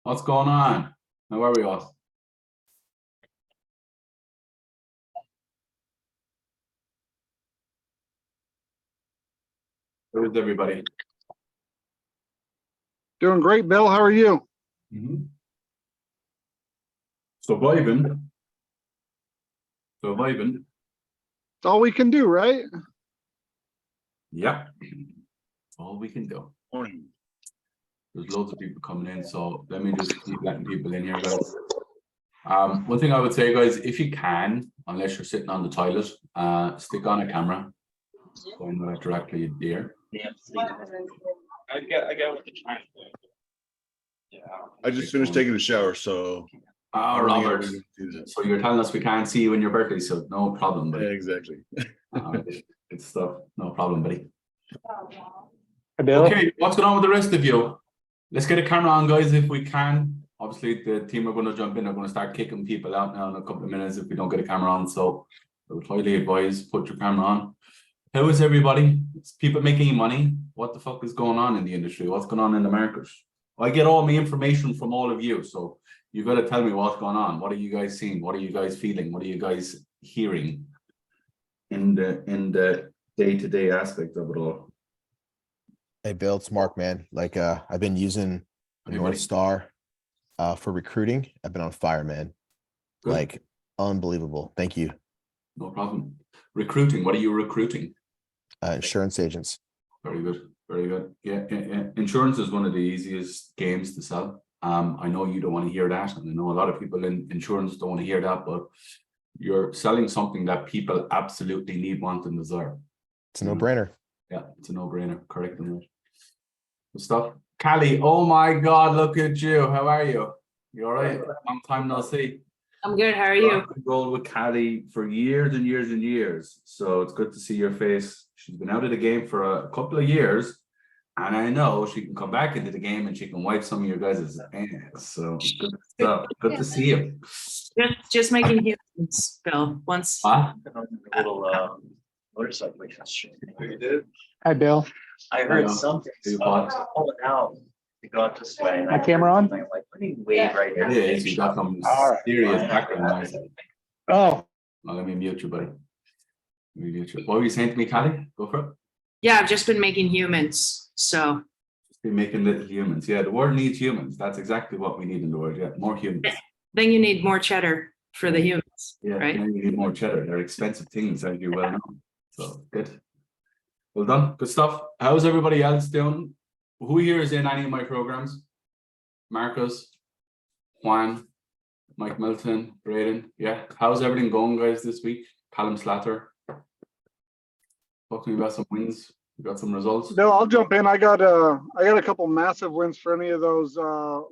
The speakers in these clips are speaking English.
What's going on? How are we all? How is everybody? Doing great, Bill. How are you? Surviving. It's all we can do, right? Yeah. All we can do. There's loads of people coming in, so let me just keep letting people in here, guys. One thing I would say, guys, if you can, unless you're sitting on the toilet, stick on a camera going directly there. I get what you're trying to do. Yeah. I just finished taking a shower, so. Oh, Robert. So you're telling us we can't see you in your birthday, so no problem, buddy. Yeah, exactly. Good stuff. No problem, buddy. Hey, Bill. Okay, what's going on with the rest of you? Let's get a camera on, guys, if we can. Obviously, the team are going to jump in. They're going to start kicking people out now in a couple of minutes if we don't get a camera on. So I would highly advise put your camera on. How is everybody? Is people making money? What the fuck is going on in the industry? What's going on in the market? I get all my information from all of you, so you've got to tell me what's going on. What are you guys seeing? What are you guys feeling? What are you guys hearing in the day-to-day aspect of it all? Hey Bill, it's Mark, man. Like I've been using North Star for recruiting. I've been on fire, man. Good. Like unbelievable. Thank you. No problem. Recruiting, what are you recruiting? Insurance agents. Very good. Very good. Yeah. Insurance is one of the easiest games to sell. I know you don't want to hear that, and I know a lot of people in insurance don't want to hear that, but you're selling something that people absolutely need, want, and desire. It's a no-brainer. Yeah, it's a no-brainer. Correct. Good stuff. Callie, oh my God, look at you. How are you? You all right? Long time no see. I'm good. How are you? I've rolled with Callie for years and years and years. So it's good to see your face. She's been out of the game for a couple of years. And I know she can come back into the game and she can wipe some of your guys' ass. So good stuff. Good to see you. Just making humans, Bill. Once. Huh? A little motorcycle shit. You did? Hi, Bill. I heard something. You So I was pulling out to go up this way. And My camera on? I'm like, let me wave right here. It is. You got some All right. serious background noise. Oh, Well, let me mute you, buddy. Let me mute you. What were you saying to me, Callie? Go for it. Yeah, I've just been making humans. So Just be making little humans. Yeah, the world needs humans. That's exactly what we need in the world. Yeah, more humans. then you need more cheddar for the humans, Yeah, right? and you need more cheddar. They're expensive things, as you well know. So good. Well done. Good stuff. How's everybody else doing? Who here is in any of my programs? Marcus, Juan, Mike Milton, Braden. Yeah. How's everything going, guys, this week? Callum Slatter. Talk to me about some wins. We got some results. Bill, I'll jump in. I got a couple massive wins for any of those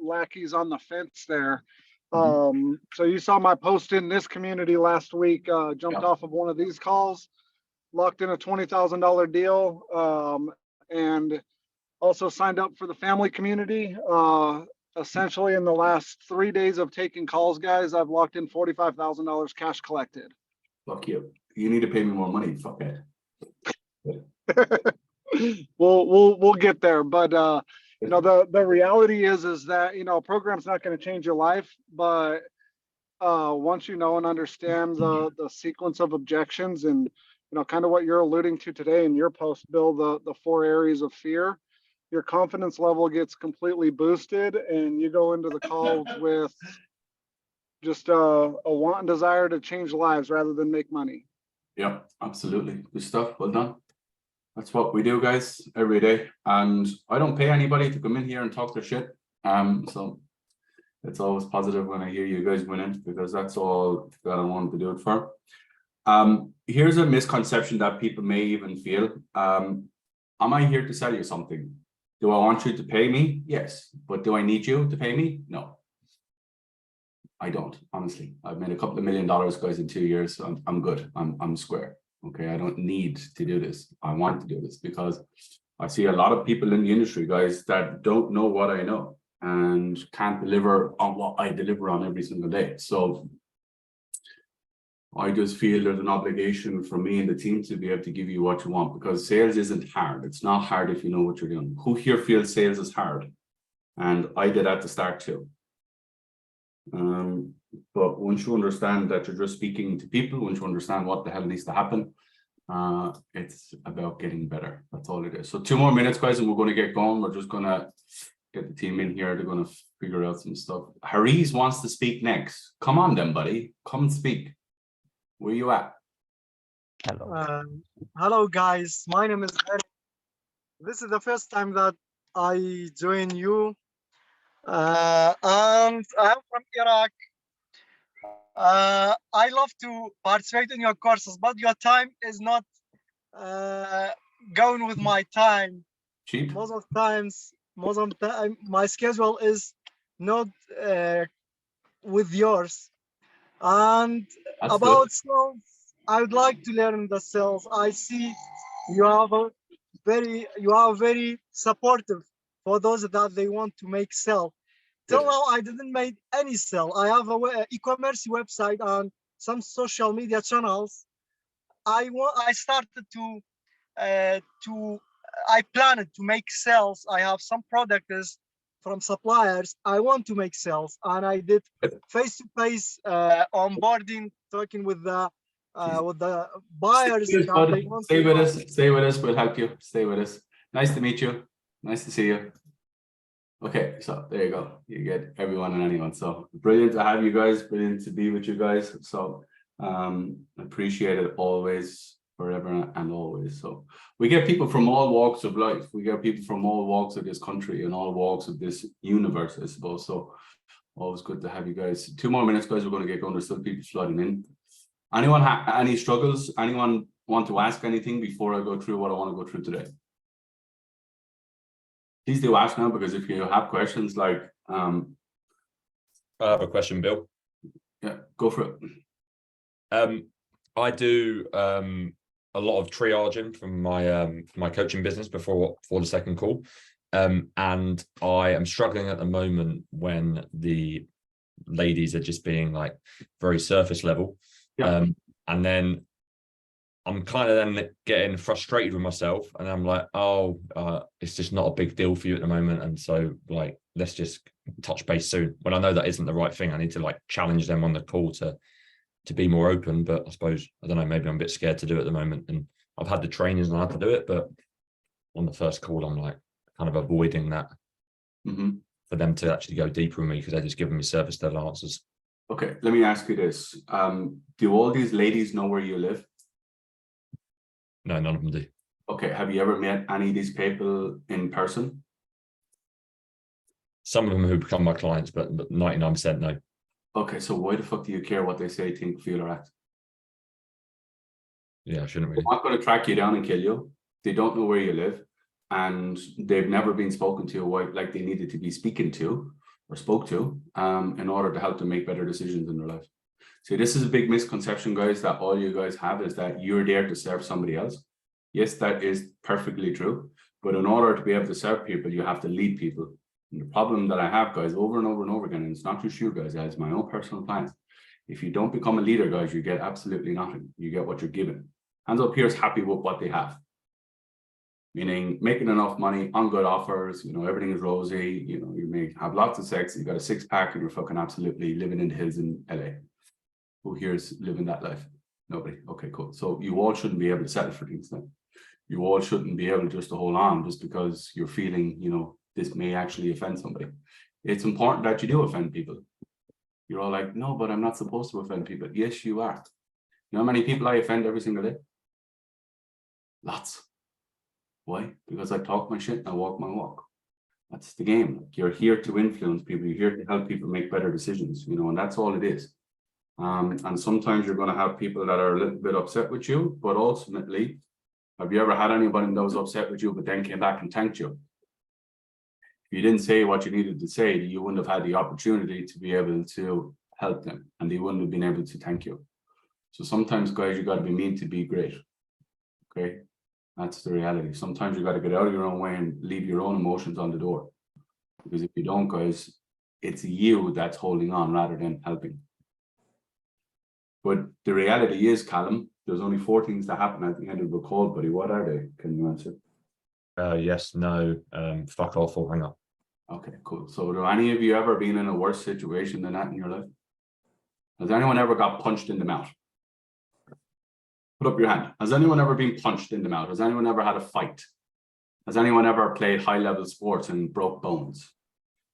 lackeys on the fence there. So you saw my post in this community last week. Jumped off of one of these calls, locked in a $20,000 deal, and also signed up for the family community. Essentially, in the last 3 days of taking calls, guys, I've locked in $45,000 cash collected. Fuck you. You need to pay me more money. Fuck it. We'll get there, but you know, the reality is that, you know, a program's not going to change your life, but once you know and understand the sequence of objections and, you know, kind of what you're alluding to today in your post, Bill, the 4 areas of fear, your confidence level gets completely boosted and you go into the call with just a want and desire to change lives rather than make money. Yeah, absolutely. Good stuff. Well done. That's what we do, guys, every day. And I don't pay anybody to come in here and talk their shit. So it's always positive when I hear you guys winning, because that's all that I wanted to do it for. Here's a misconception that people may even feel. Am I here to sell you something? Do I want you to pay me? Yes. But do I need you to pay me? No. I don't, honestly. I've made a couple of $1 million, guys, in 2 years. So I'm good. I'm square. Okay, I don't need to do this. I want to do this because I see a lot of people in the industry, guys, that don't know what I know and can't deliver on what I deliver on every single day. So I just feel there's an obligation for me and the team to be able to give you what you want, because sales isn't hard. It's not hard if you know what you're doing. Who here feels sales is hard? And I did at the start too. But once you understand that you're just speaking to people, once you understand what the hell needs to happen, it's about getting better. That's all it is. So 2 more minutes, guys, and we're going to get going. We're just going to get the team in here. They're going to figure out some stuff. Hariz wants to speak next. Come on then, buddy. Come and speak. Where you at? Hello guys, my name is Eric. This is the first time that I join you, and I'm from Iraq. I love to participate in your courses, but your time is not going with my time. Cheap? Most of the time, my schedule is not with yours. And That's about good. sales, I would like to learn the sales. I see you are very supportive for those that they want to make sell. Till Yes. now, I didn't make any sell. I have a e-commerce website and some social media channels. I started to I planned to make sales. I have some products from suppliers. I want to make sales, and I did face-to-face onboarding, talking with the buyers. Stay with us, that bud. they want Stay to with buy. us. Stay with us. We'll help you. Stay with us. Nice to meet you. Nice to see you. Okay, so there you go. You get everyone and anyone. So brilliant to have you guys. Brilliant to be with you guys. So appreciate it always, forever and always. So we get people from all walks of life. We get people from all walks of this country and all walks of this universe, I suppose. So always good to have you guys. 2 more minutes, guys. We're going to get going. There's still people flooding in. Anyone have any struggles? Anyone want to ask anything before I go through what I want to go through today? Please do ask now, because if you have questions, like I have a question, Bill. yeah, go for it. I do a lot of triaging from my coaching business before the second call, and I am struggling at the moment when the ladies are just being like very surface level. Yeah. And then I'm kind of then getting frustrated with myself, and I'm like, oh, it's just not a big deal for you at the moment, and so like let's just touch base soon. When I know that isn't the right thing, I need to like challenge them on the call to be more open. But I suppose, I don't know, maybe I'm a bit scared to do it at the moment, and I've had the trainings on how to do it, but on the first call I'm like kind of avoiding that for them to actually go deeper with me, because they're just giving me surface level answers. Okay, let me ask you this. Do all these ladies know where you live? No, none of them do. Okay, have you ever met any of these people in person? Some of them who become my clients, but 99% no. Okay, so why the fuck do you care what they say, think, feel, or act? Yeah, I shouldn't They're really. not going to track you down and kill you. They don't know where you live, and they've never been spoken to like they needed to be speaking to or spoke to in order to help them make better decisions in their life. See, this is a big misconception, guys, that all you guys have, is that you're there to serve somebody else. Yes, that is perfectly true. But in order to be able to serve people, you have to lead people. And the problem that I have, guys, over and over and over again, and it's not just you guys, it's my own personal clients. If you don't become a leader, guys, you get absolutely nothing. You get what you're given. Hands up here is happy with what they have. Meaning making enough money on good offers, everything is rosy, you may have lots of sex, you got a 6-pack, and you're fucking absolutely living in the hills in LA. Who here is living that life? Nobody. Okay, cool. So you all shouldn't be able to settle for things then. You all shouldn't be able just to hold on just because you're feeling, this may actually offend somebody. It's important that you do offend people. You're all like, no, but I'm not supposed to offend people. Yes, you are. You know how many people I offend every single day? Lots. Why? Because I talk my shit and I walk my walk. That's the game. You're here to influence people. You're here to help people make better decisions, and that's all it is. And sometimes you're going to have people that are a little bit upset with you, but ultimately, have you ever had anybody that was upset with you, but then came back and thanked you? If you didn't say what you needed to say, you wouldn't have had the opportunity to be able to help them, and they wouldn't have been able to thank you. So sometimes, guys, you got to be mean to be great. Okay, that's the reality. Sometimes you got to get out of your own way and leave your own emotions on the door, because if you don't, guys, it's you that's holding on rather than helping. But the reality is, Callum, there's only 4 things that happen at the end of the call, buddy. What are they? Can you answer? Yes, no, fuck off, or hang up. Okay, cool. So do any of you ever been in a worse situation than that in your life? Has anyone ever got punched in the mouth? Put up your hand. Has anyone ever been punched in the mouth? Has anyone ever had a fight? Has anyone ever played high-level sports and broke bones?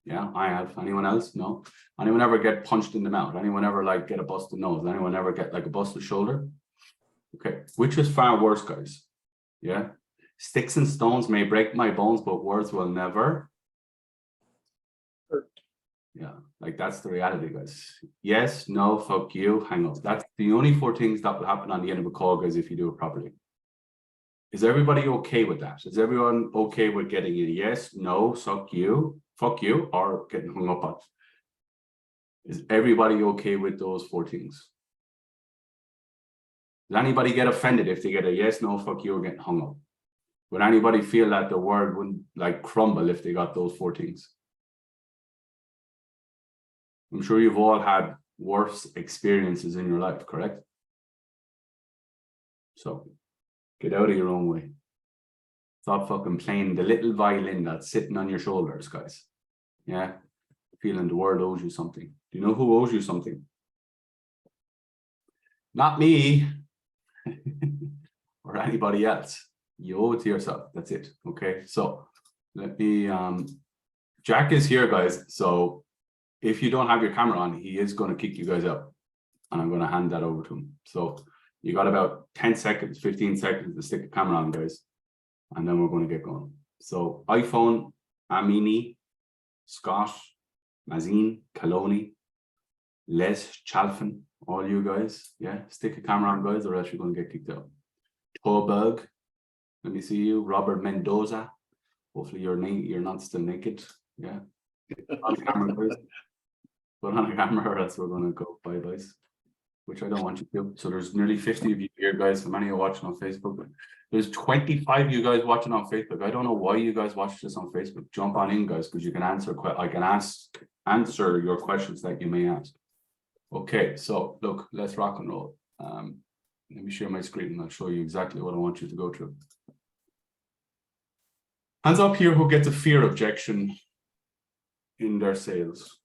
Yeah, I have. Anyone else? No. Anyone ever get punched in the mouth? Anyone ever like get a busted nose? Anyone ever get like a busted shoulder? Okay, which is far worse, guys? Yeah, sticks and stones may break my bones, but words will never. Yeah, like that's the reality, guys. Yes, no, fuck you, hang up. That's the only 4 things that will happen on the end of a call, guys, if you do it properly. Is everybody okay with that? Is everyone okay with getting a yes, no, fuck you, or getting hung up on? Is everybody okay with those 4 things? Does anybody get offended if they get a yes, no, fuck you, or getting hung up? Would anybody feel that the word wouldn't like crumble if they got those 4 things? I'm sure you've all had worse experiences in your life, correct? So get out of your own way. Stop fucking playing the little violin that's sitting on your shoulders, guys. Yeah, feeling the world owes you something. Do you know who owes you something? Not me or anybody else. You owe it to yourself. That's it. Okay, so let me Jack is here, guys. So if you don't have your camera on, he is going to kick you guys out, and I'm going to hand that over to him. So you got about 10 seconds, 15 seconds to stick the camera on, guys, and then we're going to get going. So iPhone, Amini, Scott, Mazine, Kaloni, Les, Chalfin, all you guys, yeah, stick a camera on, guys, or else you're going to get kicked out. Toberg, let me see you. Robert Mendoza, hopefully you're not still naked, yeah. On camera, guys. Put on a camera, or else we're going to go bye, guys, which I don't want you to. So there's nearly 50 of you here, guys. How many are watching on Facebook? There's 25 of you guys watching on Facebook. I don't know why you guys watch this on Facebook. Jump on in, guys, because you can answer. I can answer your questions that you may ask. Okay, so look, let's rock and roll. Let me share my screen and I'll show you exactly what I want you to go through. Hands up here who gets a fear objection in their sales.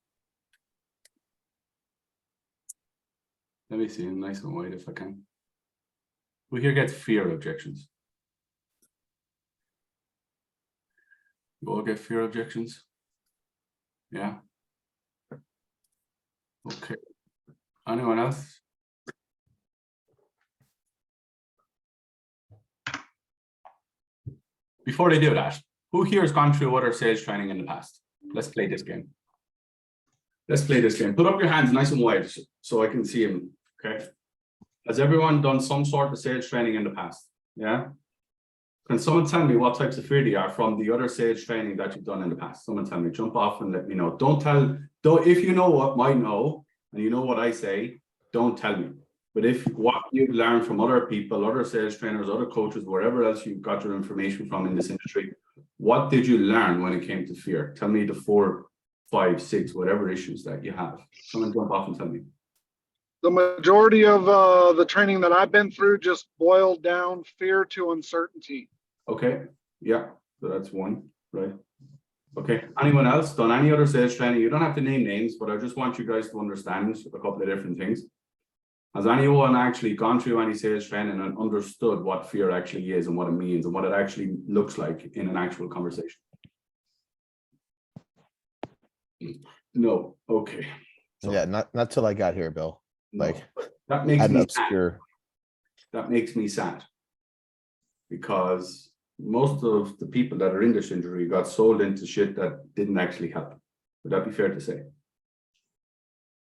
Let me see, nice and wide if I can. Who here gets fear objections? You all get fear objections? Yeah. Okay. Anyone else? Before they do that, who here has gone through other sales training in the past? Let's play this game. Let's play this game. Put up your hands nice and wide so I can see them. Okay. Has everyone done some sort of sales training in the past? Yeah. Can someone tell me what types of fear they are from the other sales training that you've done in the past? Someone tell me, jump off and let me know. Don't if you know what I know and you know what I say, don't tell me. But if what you've learned from other people, other sales trainers, other coaches, wherever else you got your information from in this industry, what did you learn when it came to fear? Tell me the 4, 5, 6, whatever issues that you have. Someone jump off and tell me. The majority of the training that I've been through just boiled down fear to uncertainty. Okay, yeah, so that's one, right? Okay, anyone else done any other sales training? You don't have to name names, but I just want you guys to understand a couple of different things. Has anyone actually gone through any sales training and understood what fear actually is and what it means and what it actually looks like in an actual conversation? No, okay. So, Yeah, not till I got here, Bill. no, Like, that makes I'm me obscure. sad. That makes me sad because most of the people that are in this industry got sold into shit that didn't actually help. Would that be fair to say?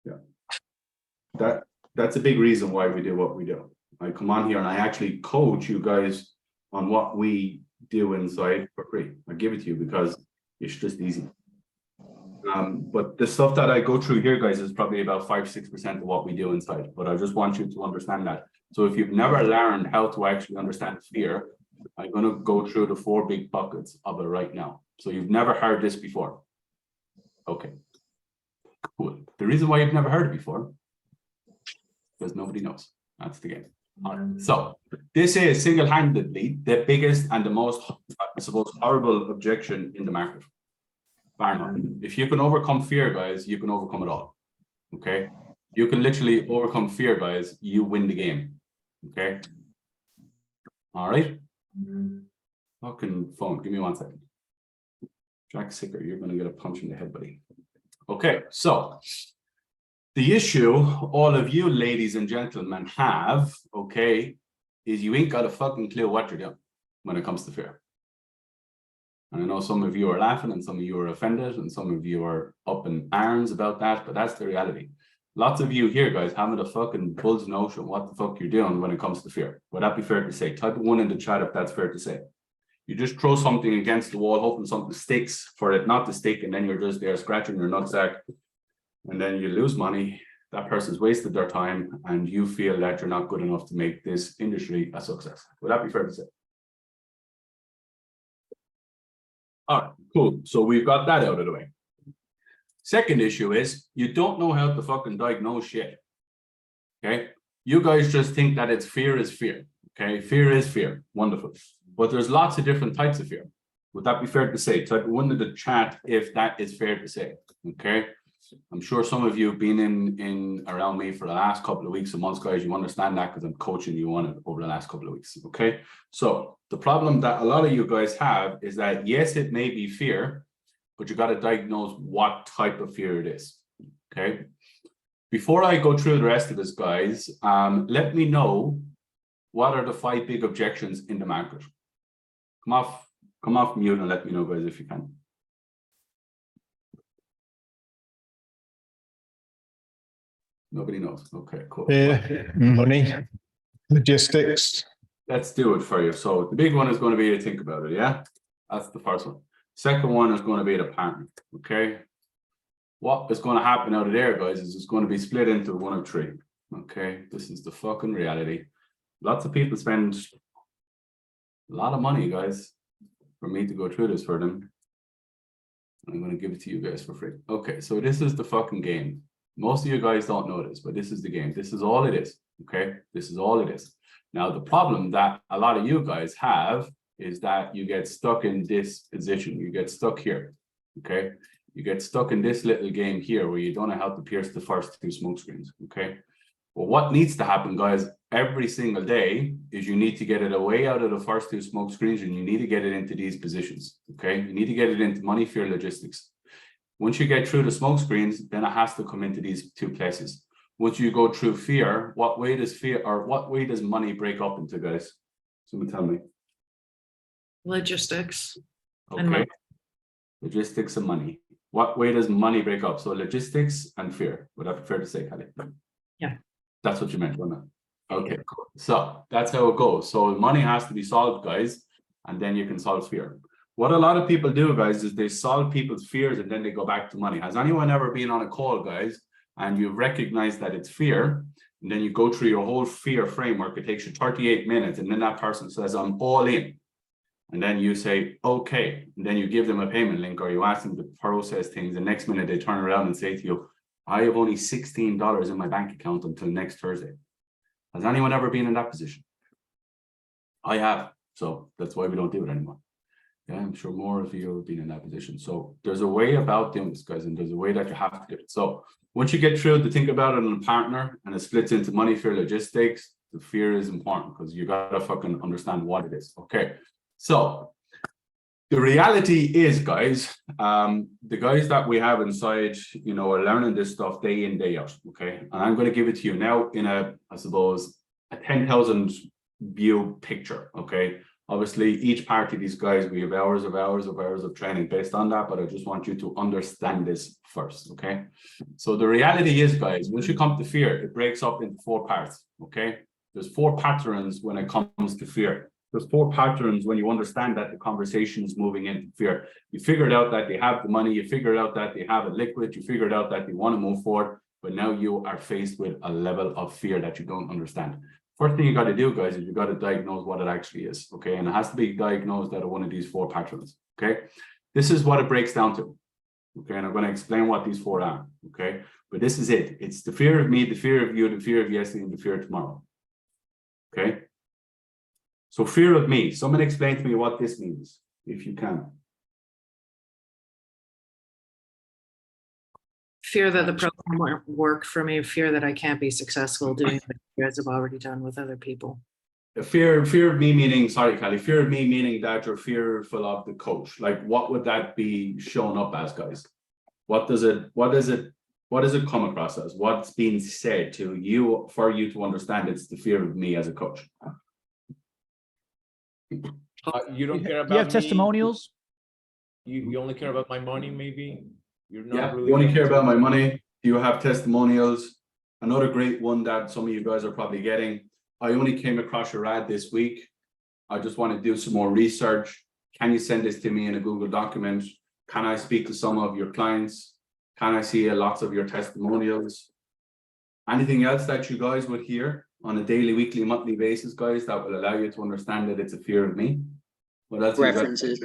Yeah. That's a big reason why we do what we do. I come on here and I actually coach you guys on what we do inside for free. I give it to you because it's just easy. But the stuff that I go through here, guys, is probably about 5-6% of what we do inside. But I just want you to understand that. So if you've never learned how to actually understand fear, I'm going to go through the 4 big buckets of it right now. So you've never heard this before. Okay, cool. The reason why you've never heard it before, because nobody knows. That's the game. All right. So this is single-handedly the biggest and the most, I suppose, horrible objection in the market. bar none. If you can overcome fear, guys, you can overcome it all. Okay, you can literally overcome fear, guys. You win the game. Okay. All right. Fucking phone. Give me 1 second. Jack Sicker, you're gonna get a punch in the head, buddy. Okay, so the issue all of you ladies and gentlemen have, okay, is you ain't got a fucking clue what you're doing when it comes to fear. And I know some of you are laughing and some of you are offended and some of you are up in arms about that, but that's the reality. Lots of you here, guys, haven't a fucking bull's notion what the fuck you're doing when it comes to fear. Would that be fair to say? Type 1 in the chat if that's fair to say. You just throw something against the wall, hoping something sticks for it not to stick, and then you're just there scratching your nutsack, and then you lose money. That person's wasted their time, and you feel that you're not good enough to make this industry a success. Would that be fair to say? All right, cool. So we've got that out of the way. Second issue is you don't know how to fucking diagnose shit. Okay, you guys just think that it's fear is fear. Okay, fear is fear. Wonderful. But there's lots of different types of fear. Would that be fair to say? Type 1 in the chat if that is fair to say. Okay. I'm sure some of you have been in around me for the last couple of weeks and months, guys. You understand that because I'm coaching you on it over the last couple of weeks. Okay. So the problem that a lot of you guys have is that, yes, it may be fear, but you got to diagnose what type of fear it is. Okay. Before I go through the rest of this, guys, let me know what are the 5 big objections in the market. Come off mute and let me know, guys, if you can. Nobody knows. Okay, cool. Money, logistics. Let's do it for you. So the big one is going to be to think about it. Yeah, that's the first one. Second one is going to be the partner. Okay. What is going to happen out of there, guys, is it's going to be split into 1 of 3. Okay. This is the fucking reality. Lots of people spend a lot of money, guys, for me to go through this for them. I'm going to give it to you guys for free. Okay, so this is the fucking game. Most of you guys don't know this, but this is the game. This is all it is. Okay, this is all it is. Now, the problem that a lot of you guys have is that you get stuck in this position. You get stuck here. Okay, you get stuck in this little game here where you don't know how to pierce the first 2 smoke screens. Okay, well, what needs to happen, guys, every single day is you need to get it away out of the first 2 smoke screens and you need to get it into these positions. Okay, you need to get it into money, fear, logistics. Once you get through the smoke screens, then it has to come into these 2 places. Once you go through fear, what way does money break up into, guys? Someone tell me. Logistics. And Okay. money. Logistics and money. What way does money break up? So logistics and fear. Would that be fair to say, Kelly? Yeah. That's what you meant, wasn't it? Okay, cool. So that's how it goes. So money has to be solved, guys, and then you can solve fear. What a lot of people do, guys, is they solve people's fears and then they go back to money. Has anyone ever been on a call, guys, and you recognize that it's fear, and then you go through your whole fear framework? It takes you 38 minutes, and then that person says, I'm all in. And then you say, okay, and then you give them a payment link or you ask them to process things. The next minute they turn around and say to you, I have only $16 in my bank account until next Thursday. Has anyone ever been in that position? I have. So that's why we don't do it anymore. Yeah, I'm sure more of you have been in that position. So there's a way about doing this, guys, and there's a way that you have to do it. So once you get through to think about it on a partner and it splits into money, fear, logistics, the fear is important because you got to fucking understand what it is. Okay. So the reality is, guys, the guys that we have inside, you know, are learning this stuff day in, day out. Okay. And I'm going to give it to you now in a, I suppose, a 10,000 view picture. Okay. Obviously, each part of these guys, we have hours of training based on that, but I just want you to understand this first, okay? So the reality is, guys, once you come to fear, it breaks up into 4 parts, okay? There's 4 patterns when it comes to fear. There's 4 patterns when you understand that the conversation is moving into fear. You figured out that they have the money, you figured out that they have a liquid, you figured out that they want to move forward, but now you are faced with a level of fear that you don't understand. First thing you got to do, guys, is you got to diagnose what it actually is, okay? And it has to be diagnosed out of one of these 4 patterns, okay? This is what it breaks down to, okay? And I'm going to explain what these 4 are, okay? But this is it. It's the fear of me, the fear of you, the fear of yesterday, and the fear of tomorrow, okay? So fear of me. Someone explain to me what this means, if you can. Fear that the program won't work for me, fear that I can't be successful doing what you guys have already done with other people. Fear of me meaning, sorry, Callie, fear of me meaning that you're fearful of the coach. Like, what would that be shown up as, guys? What does it come across as? What's being said to you for you to understand it's the fear of me as a coach? You don't care about You have me. testimonials? You only care about my money, maybe? You're not Yeah, really you only care into- about my money. Do you have testimonials? Another great one that some of you guys are probably getting. I only came across your ad this week. I just want to do some more research. Can you send this to me in a Google document? Can I speak to some of your clients? Can I see lots of your testimonials? Anything else that you guys would hear on a daily, weekly, monthly basis, guys, that will allow you to understand that it's a fear of me? What else? References.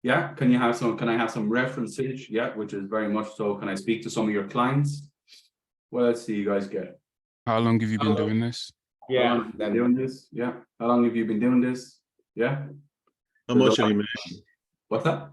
Yeah, can I have some references? Yeah, which is very much so. Can I speak to some of your clients? What else do you guys get? How long have you been doing this? How Yeah, long have you been doing this? Yeah. How long have you been doing this? Yeah. How much have you made? What's that?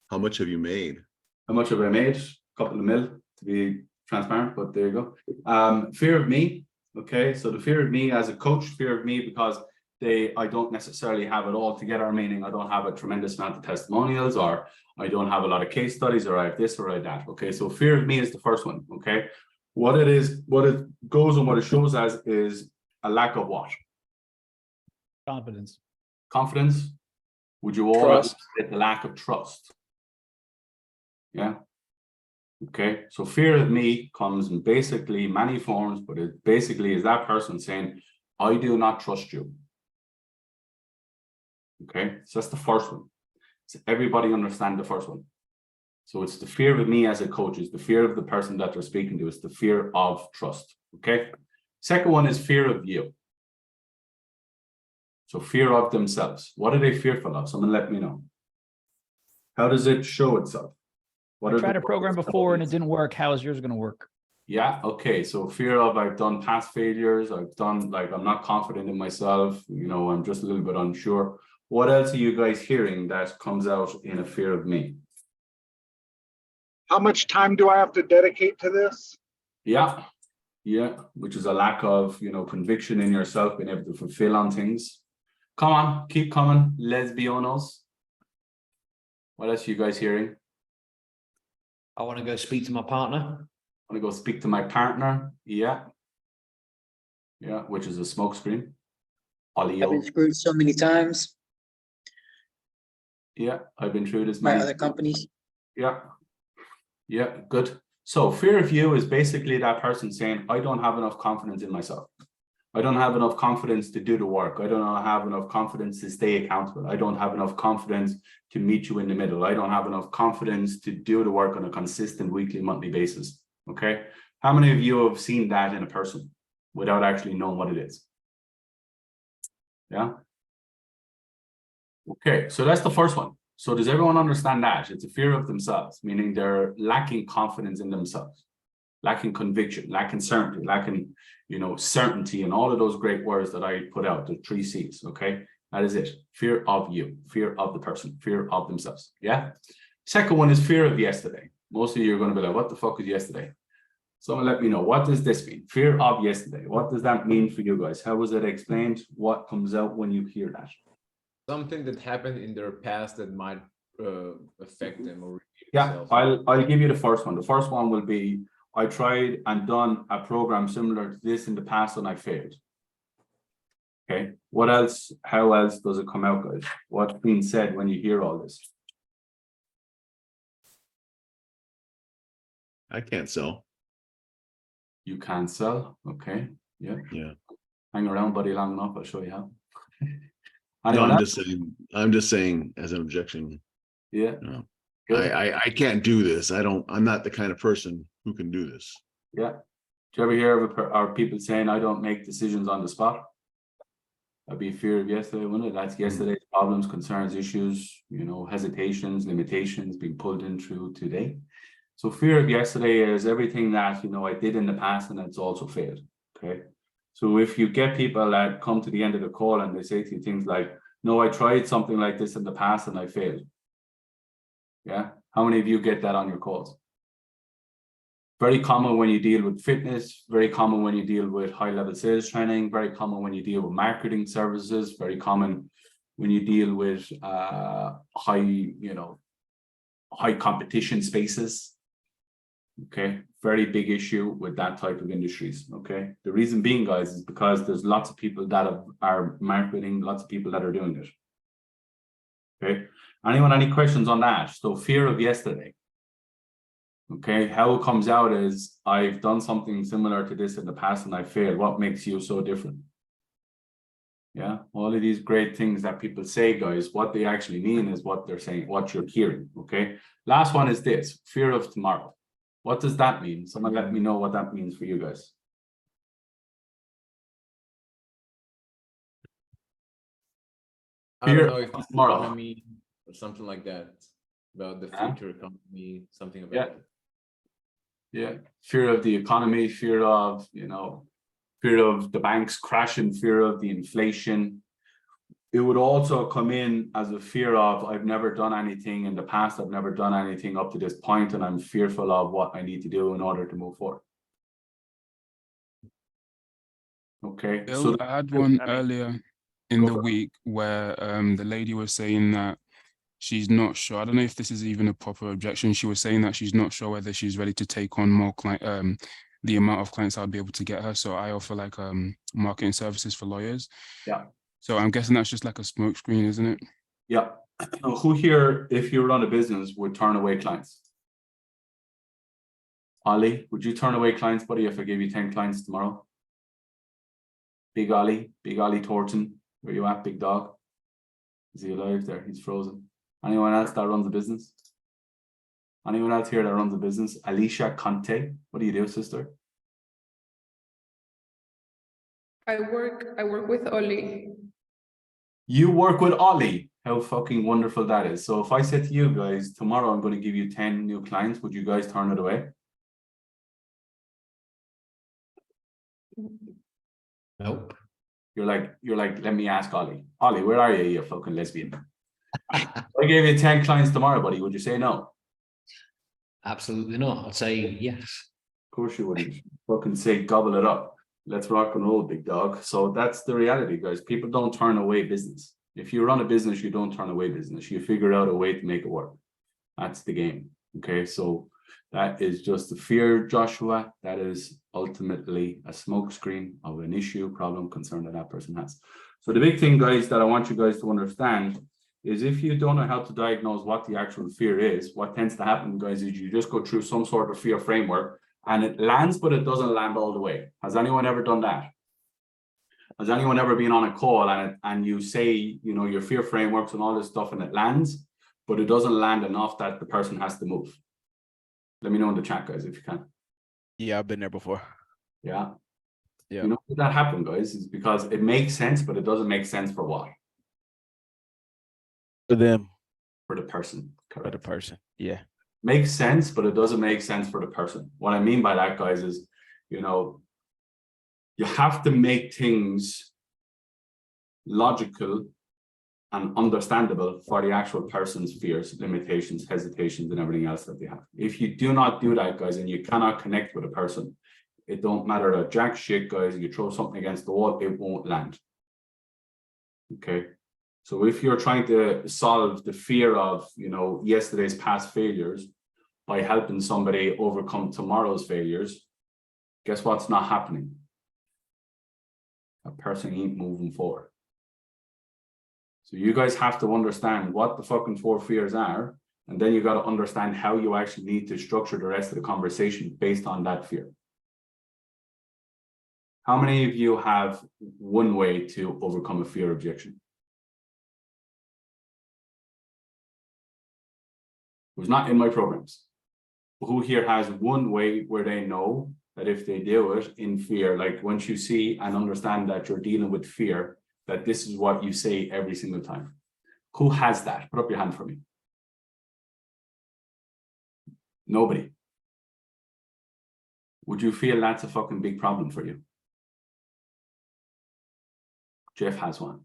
How much have you made? How much have I made? A couple of mil to be transparent, but there you go. Fear of me. Okay, so the fear of me as a coach, fear of me because I don't necessarily have it all together, meaning I don't have a tremendous amount of testimonials, or I don't have a lot of case studies, or I have this or I have that. Okay, so fear of me is the first one. Okay, what it goes and what it shows as is a lack of what? Confidence. Confidence. Would you all Trust. get the lack of trust? Yeah. Okay, so fear of me comes in basically many forms, but it basically is that person saying, I do not trust you. Okay, so that's the first one. So everybody understand the first one. So it's the fear of me as a coach, is the fear of the person that they're speaking to, it's the fear of trust. Okay, second one is fear of you. So fear of themselves. What are they fearful of? Someone let me know. How does it show itself? I tried a program before and it didn't work. How is yours going to work? Yeah, okay. So fear of I've done past failures, I've done like I'm not confident in myself, I'm just a little bit unsure. What else are you guys hearing that comes out in a fear of me? How much time do I have to dedicate to this? Yeah, which is a lack of conviction in yourself, being able to fulfill on things. Come on, keep coming, let's be honest. What else are you guys hearing? I want to go speak to my partner. I want to go speak to my partner. Yeah, which is a smoke screen. I've been screwed so many times Yeah, I've been through this by many other companies. Yeah, good. So fear of you is basically that person saying, I don't have enough confidence in myself. I don't have enough confidence to do the work. I don't have enough confidence to stay accountable. I don't have enough confidence to meet you in the middle. I don't have enough confidence to do the work on a consistent weekly, monthly basis. Okay. How many of you have seen that in a person without actually knowing what it is? Yeah. Okay, so that's the first one. So does everyone understand that? It's a fear of themselves, meaning they're lacking confidence in themselves, lacking conviction, lacking certainty, lacking, certainty, and all of those great words that I put out, the 3 C's. Okay, that is it. Fear of you, fear of the person, fear of themselves. Yeah. Second one is fear of yesterday. Most of you are going to be like, what the fuck is yesterday? Someone let me know. What does this mean? Fear of yesterday. What does that mean for you guys? How was it explained? What comes out when you hear that? Something that happened in their past that might affect them or Yeah, I'll give you the first one. The first one will be, I tried and done a program similar to this in the past and I failed. Okay, what else? How else does it come out, guys? What's being said when you hear all this? I can't sell. You can't sell. Okay, yeah. Hang around, buddy, long enough. I'll show you how. No, I'm just saying as an objection. Yeah. I can't do this. I'm not the kind of person who can do this. Yeah. Do you ever hear of people saying, I don't make decisions on the spot? That'd be fear of yesterday, wouldn't it? That's yesterday's problems, concerns, issues, hesitations, limitations being pulled in through today. So fear of yesterday is everything that, I did in the past and it's also failed. Okay. So if you get people that come to the end of the call and they say to you things like, no, I tried something like this in the past and I failed. Yeah. How many of you get that on your calls? Very common when you deal with fitness, very common when you deal with high-level sales training, very common when you deal with marketing services, very common when you deal with high competition spaces. Okay, very big issue with that type of industries. Okay, the reason being, guys, is because there's lots of people that are marketing, lots of people that are doing it. Okay, anyone any questions on that? So fear of yesterday. Okay, how it comes out is I've done something similar to this in the past and I failed. What makes you so different? Yeah, all of these great things that people say, guys, what they actually mean is what they're saying, what you're hearing. Okay, last one is this, fear of tomorrow. What does that mean? Someone let me know what that means for you guys. I don't know if it's tomorrow. economy or something like that, about the future economy, something about that. Yeah, fear of the economy, fear of, fear of the banks crashing, fear of the inflation. It would also come in as a fear of, I've never done anything in the past, I've never done anything up to this point, and I'm fearful of what I need to do in order to move forward. Okay. Bill, So I had one earlier in the week where the lady was saying that she's not sure. I don't know if this is even a proper objection. She was saying that she's not sure whether she's ready to take on more client, the amount of clients I'll be able to get her. So I offer like marketing services for lawyers. Yeah. So I'm guessing that's just like a smoke screen, isn't it? Yeah. Who here, if you run a business, would turn away clients? Ali, would you turn away clients, buddy, if I gave you 10 clients tomorrow? Big Ali Thornton, where you at, big dog? Is he alive there? He's frozen. Anyone else that runs a business? Anyone else here that runs a business? Alicia Conte, what do you do, sister? I work with Oli. You work with Ollie. How fucking wonderful that is. So if I said to you guys, tomorrow I'm going to give you 10 new clients, would you guys turn it away? Nope. You're like, let me ask Ollie. Ollie, where are you, you fucking lesbian? I gave you 10 clients tomorrow, buddy. Would you say no? Absolutely not. I'd say yes. Of course you wouldn't. Fucking say gobble it up. Let's rock and roll, big dog. So that's the reality, guys. People don't turn away business. If you run a business, you don't turn away business. You figure out a way to make it work. That's the game. Okay, so that is just the fear, Joshua. That is ultimately a smokescreen of an issue, problem, concern that person has. So the big thing, guys, that I want you guys to understand is if you don't know how to diagnose what the actual fear is, what tends to happen, guys, is you just go through some sort of fear framework and it lands, but it doesn't land all the way. Has anyone ever done that? Has anyone ever been on a call and you say, your fear frameworks and all this stuff and it lands, but it doesn't land enough that the person has to move? Let me know in the chat, guys, if you can. Yeah, I've been there before. Yeah. Yeah. You know what that happened, guys, is because it makes sense, but it doesn't make sense for what? For them. For the person. Correct. For the person. Yeah. Makes sense, but it doesn't make sense for the person. What I mean by that, guys, is, you have to make things logical and understandable for the actual person's fears, limitations, hesitations, and everything else that they have. If you do not do that, guys, and you cannot connect with a person, it don't matter that jack shit, guys, you throw something against the wall, it won't land. Okay. So if you're trying to solve the fear of, yesterday's past failures by helping somebody overcome tomorrow's failures, guess what's not happening? A person ain't moving forward. So you guys have to understand what the fucking 4 fears are, and then you got to understand how you actually need to structure the rest of the conversation based on that fear. How many of you have one way to overcome a fear objection? It was not in my programs. Who here has one way where they know that if they do it in fear, like once you see and understand that you're dealing with fear, that this is what you say every single time? Who has that? Put up your hand for me. Nobody. Would you feel that's a fucking big problem for you? Jeff has one.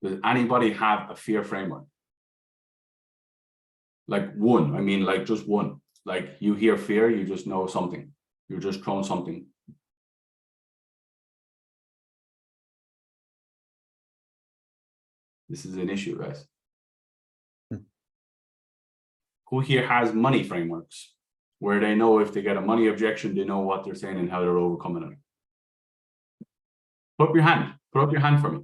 Does anybody have a fear framework? Like one, I mean, like just one. Like you hear fear, you just know something. You're just throwing something. This is an issue, guys. Who here has money frameworks where they know if they get a money objection, they know what they're saying and how they're overcoming it? Put up your hand. Put up your hand for me.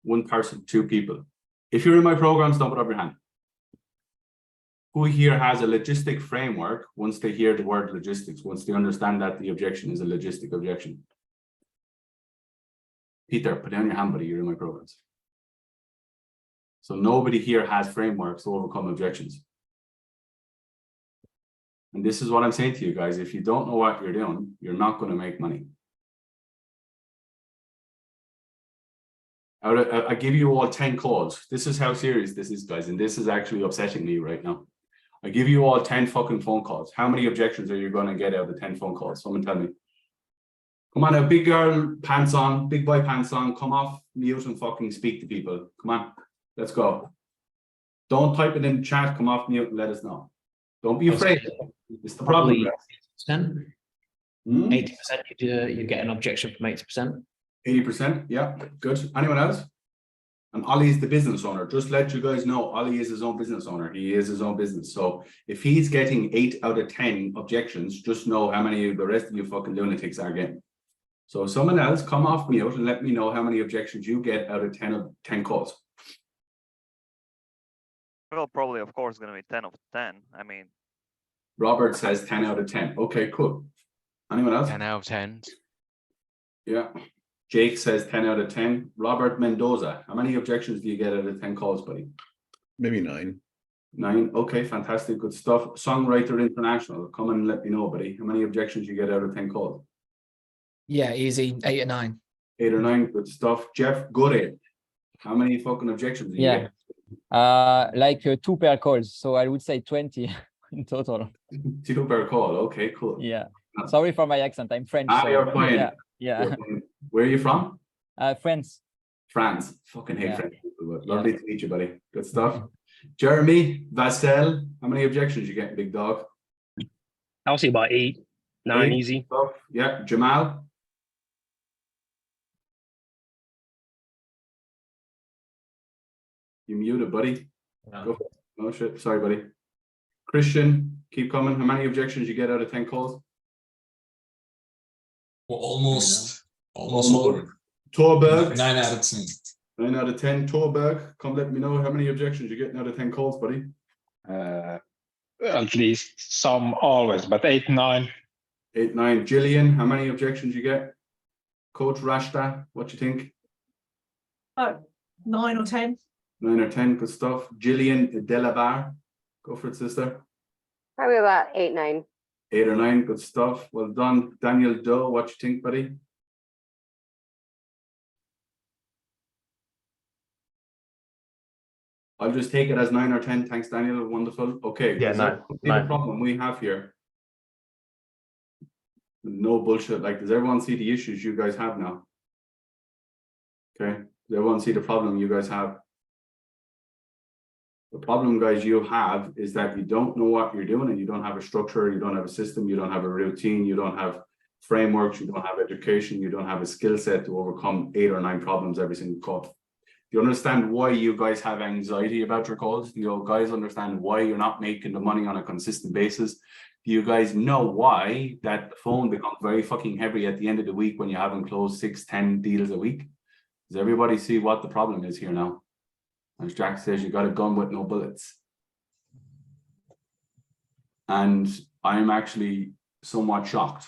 One person, two people. If you're in my programs, don't put up your hand. Who here has a logistic framework once they hear the word logistics, once they understand that the objection is a logistic objection? Peter, put down your hand, buddy. You're in my programs. So nobody here has frameworks to overcome objections. And this is what I'm saying to you guys. If you don't know what you're doing, you're not going to make money. I give you all 10 calls. This is how serious this is, guys. And this is actually upsetting me right now. I give you all 10 fucking phone calls. How many objections are you going to get out of the 10 phone calls? Someone tell me. Come on, a big girl pants on, big boy pants on, come off mute and fucking speak to people. Come on, let's go. Don't type it in the chat, come off mute and let us know. Don't be afraid. It's the problem. 80%. 80% you get an objection from 80%. 80%, yeah, good. Anyone else? And Ollie's the business owner. Just let you guys know, Ollie is his own business owner. He is his own business. So if he's getting 8 out of 10 objections, just know how many of the rest of you fucking lunatics are getting. So someone else come off mute and let me know how many objections you get out of 10 calls. Well, probably, of course, going to be 10 of 10. I mean, Robert says 10 out of 10. Okay, cool. Anyone else? 10 out of 10. Yeah. Jake says 10 out of 10. Robert Mendoza, how many objections do you get out of 10 calls, buddy? Maybe 9. 9. Okay, fantastic. Good stuff. Songwriter International, come and let me know, buddy. How many objections you get out of 10 calls? Yeah, easy. 8 or 9. 8 or 9. Good stuff. Jeff Goodale, how many fucking objections do you get? Like 2 per calls. So I would say 20 in total. 2 per call. Okay, cool. Yeah. Sorry for my accent. I'm French. Ah, so, you're fine. Yeah. Yeah. Where are you from? France. France. Fucking hate French people, but lovely Yeah. to meet you, buddy. Good stuff. Jeremy Vassell, how many objections you get, big dog? I'll say about 8, 9 8. easy. Stuff. Yeah. Jamal. You muted, buddy. Yeah. Go for it. Oh shit. Sorry, buddy. Christian, keep coming. How many objections you get out of 10 calls? Well, almost all of them. Torberg. 9 out of 10. 9 out of 10. Torberg, come let me know how many objections you're getting out of 10 calls, buddy. At least some always, but 8, 9. 8, 9. Jillian, how many objections you get? Coach Rashta, what you think? 9 or 10. 9 or 10, good stuff. Jillian Delabar, go for it, sister. Probably about 8, 9. 8 or 9, good stuff. Well done. Daniel Doe, what you think, buddy? I'll just take it as 9 or 10. Thanks, Daniel. Wonderful. Okay. Yeah, is 9. that the problem we have here? No bullshit. Like, does everyone see the issues you guys have now? Okay. Does everyone see the problem you guys have? The problem, guys, you have is that you don't know what you're doing and you don't have a structure, you don't have a system, you don't have a routine, you don't have frameworks, you don't have education, you don't have a skill set to overcome 8 or 9 problems every single call. Do you understand why you guys have anxiety about your calls? Do you guys understand why you're not making the money on a consistent basis? Do you guys know why that the phone becomes very fucking heavy at the end of the week when you haven't closed 6, 10 deals a week? Does everybody see what the problem is here now? As Jack says, you got a gun with no bullets. And I'm actually somewhat shocked.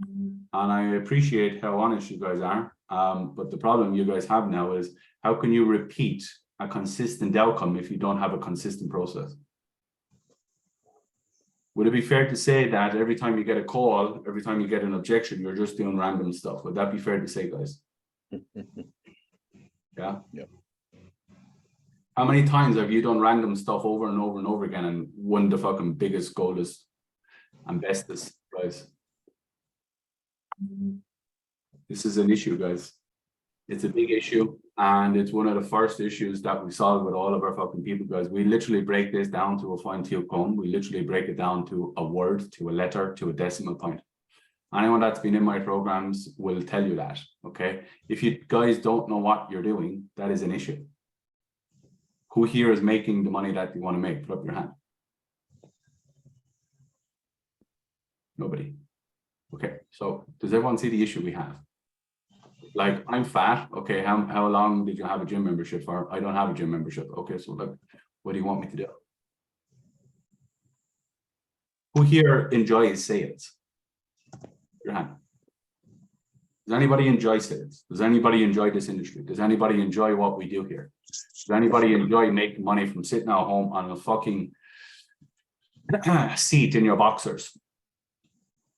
And I appreciate how honest you guys are. But the problem you guys have now is, how can you repeat a consistent outcome if you don't have a consistent process? Would it be fair to say that every time you get a call, every time you get an objection, you're just doing random stuff? Would that be fair to say, guys? Yeah? Yep. How many times have you done random stuff over and over and over again and won the fucking biggest, goldest, and bestest prize? This is an issue, guys. It's a big issue, and it's one of the first issues that we solve with all of our fucking people, guys. We literally break this down to a fine-tooth comb. We literally break it down to a word, to a letter, to a decimal point. Anyone that's been in my programs will tell you that, okay? If you guys don't know what you're doing, that is an issue. Who here is making the money that you want to make? Put up your hand. Nobody. Okay, so does everyone see the issue we have? Like, I'm fat. Okay, how long did you have a gym membership for? I don't have a gym membership. Okay, so look, what do you want me to do? Who here enjoys sales? Your hand. Does anybody enjoy sales? Does anybody enjoy this industry? Does anybody enjoy what we do here? Does anybody enjoy making money from sitting at home on a fucking seat in your boxers?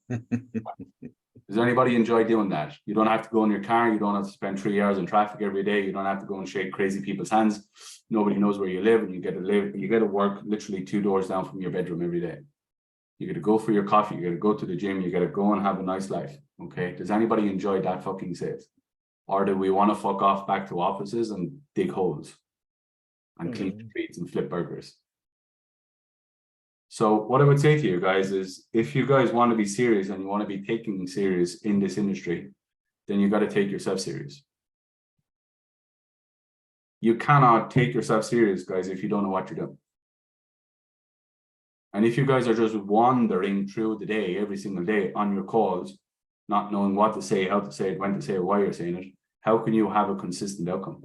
Does anybody enjoy doing that? You don't have to go in your car. You don't have to spend 3 hours in traffic every day. You don't have to go and shake crazy people's hands. Nobody knows where you live, and you get to work literally 2 doors down from your bedroom every day. You got to go for your coffee. You got to go to the gym. You got to go and have a nice life. Okay. Does anybody enjoy that fucking sales? Or do we want to fuck off back to offices and dig holes and clean streets and flip burgers? So what I would say to you guys is, if you guys want to be serious and you want to be taken serious in this industry, then you got to take yourself serious. You cannot take yourself serious, guys, if you don't know what you're doing. And if you guys are just wandering through the day, every single day on your calls, not knowing what to say, how to say it, when to say it, why you're saying it, how can you have a consistent outcome?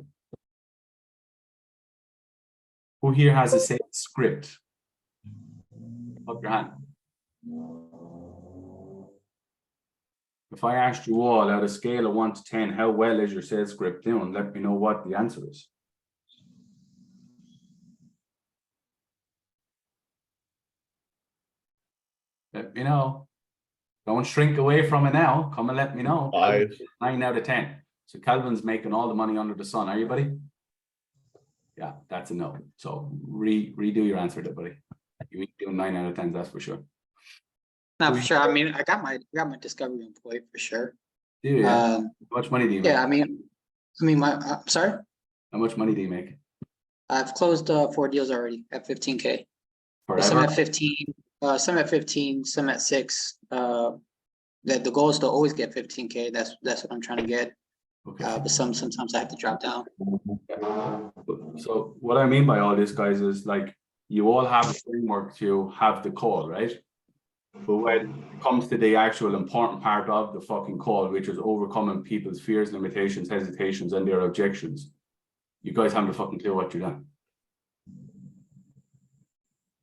Who here has a sales script? Up your hand. If I asked you all at a scale of 1 to 10, how well is your sales script doing? Let me know what the answer is. Let me know. Don't shrink away from it now. Come and let me know. 5. 9 out of 10. So Calvin's making all the money under the sun. Are you, buddy? Yeah, that's a no. So redo your answer there, buddy. You ain't doing 9 out of 10, that's for sure. No, for sure. I mean, I got my discovery employee for sure. Do you? How much money do you make? Yeah, I mean, sorry. How much money do you make? I've closed 4 deals already at 15K. Forever? Some at 15, some at 15, some at 6. The goal is to always get 15K. That's what I'm trying to get. Okay. But sometimes I have to drop down. So what I mean by all this, guys, is like, you all have a framework to have the call, right? But when it comes to the actual important part of the fucking call, which is overcoming people's fears, limitations, hesitations, and their objections, you guys haven't a fucking clue what you're doing.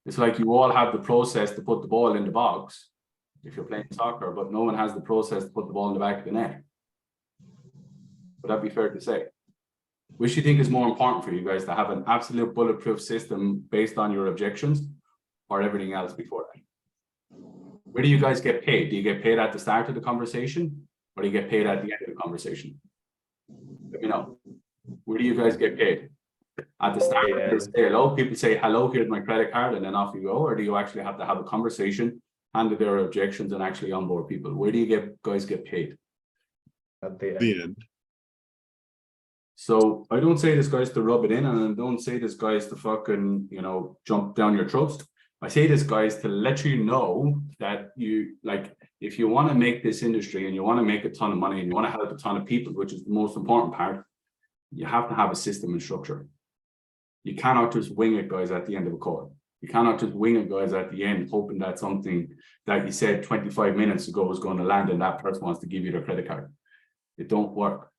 It's like you all have the process to put the ball in the box if you're playing soccer, but no one has the process to put the ball in the back of the net. Would that be fair to say? Which do you think is more important for you guys, to have an absolute bulletproof system based on your objections, or everything else before that? Where do you guys get paid? Do you get paid at the start of the conversation, or do you get paid at the end of the conversation? Let me know. Where do you guys get paid? At the start, they say hello, people say hello, here's my credit card, and then off you go? Or do you actually have to have a conversation, handle their objections, and actually onboard people? Where do you guys get paid? At the end. So I don't say this, guys, to rub it in, and I don't say this, guys, to fucking, jump down your throats. I say this, guys, to let you know that you, like, if you want to make this industry and you want to make a ton of money and you want to help a ton of people, which is the most important part, you have to have a system and structure. You cannot just wing it, guys, at the end of a call. You cannot just wing it, guys, at the end, hoping that something that you said 25 minutes ago was going to land and that person wants to give you their credit card. It don't work.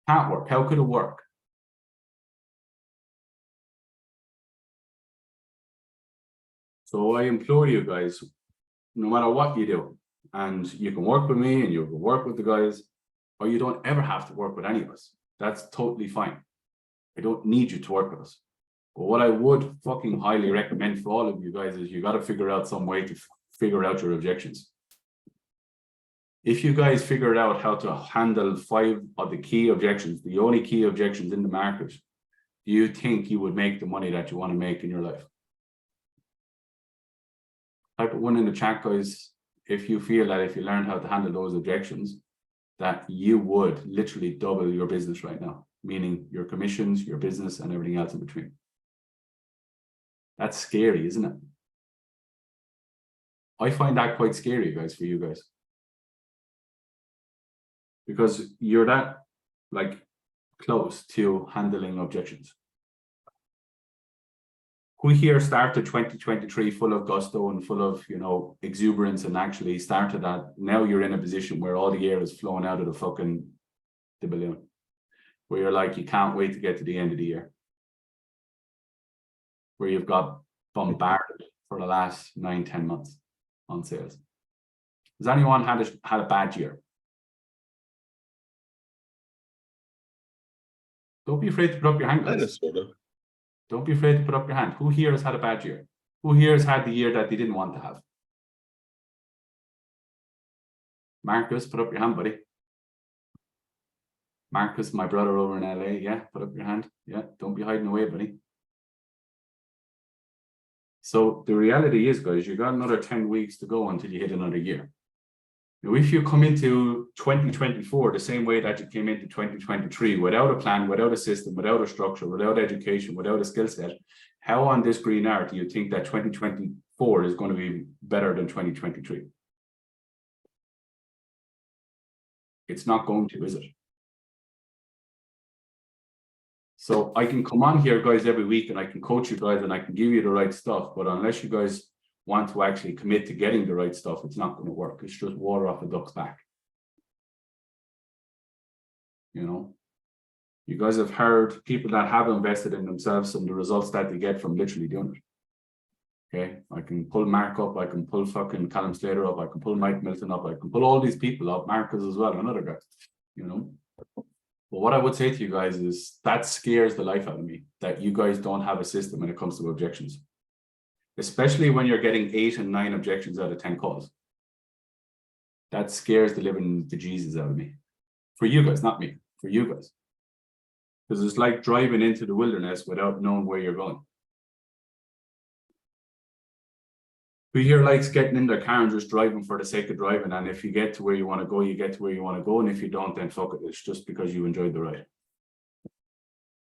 Can't work. How could it work? So I implore you guys, no matter what you do, and you can work with me and you can work with the guys, or you don't ever have to work with any of us. That's totally fine. I don't need you to work with us. But what I would fucking highly recommend for all of you guys is you got to figure out some way to figure out your objections. If you guys figured out how to handle 5 of the key objections, the only key objections in the market, do you think you would make the money that you want to make in your life? Type one in the chat, guys, if you feel that if you learned how to handle those objections, that you would literally double your business right now, meaning your commissions, your business, and everything else in between. That's scary, isn't it? I find that quite scary, guys, for you guys. Because you're that like close to handling objections. Who here started 2023 full of gusto and full of, you know, exuberance and actually started that? Now you're in a position where all the air is flowing out of the balloon, where you're like, you can't wait to get to the end of the year, where you've got bombarded for the last 9-10 months on sales. Has anyone had a bad year? Don't be afraid to put up your hand, guys. Don't be afraid to put up your hand. Who here has had a bad year? Who here has had the year that they didn't want to have? Marcus, put up your hand, buddy. Marcus, my brother over in LA, yeah, put up your hand. Yeah, don't be hiding away, buddy. So the reality is, guys, you got another 10 weeks to go until you hit another year. Now, if you come into 2024 the same way that you came into 2023, without a plan, without a system, without a structure, without education, without a skill set, how on this green earth do you think that 2024 is going to be better than 2023? It's not going to, is it? So I can come on here, guys, every week and I can coach you guys and I can give you the right stuff, but unless you guys want to actually commit to getting the right stuff, it's not going to work. It's just water off a duck's back. You know, you guys have heard people that have invested in themselves and the results that they get from literally doing it. Okay, I can pull Mark up, I can pull fucking Callum Slater up, I can pull Mike Milton up, I can pull all these people up, Marcus as well, another guy, you know. But what I would say to you guys is that scares the life out of me, that you guys don't have a system when it comes to objections. Especially when you're getting 8 and 9 objections out of 10 calls. That scares the living bejesus out of me. For you guys, not me, for you guys. Because it's like driving into the wilderness without knowing where you're going. Who here likes getting in their car and just driving for the sake of driving, and if you get to where you want to go, you get to where you want to go, and if you don't, then fuck it, it's just because you enjoyed the ride.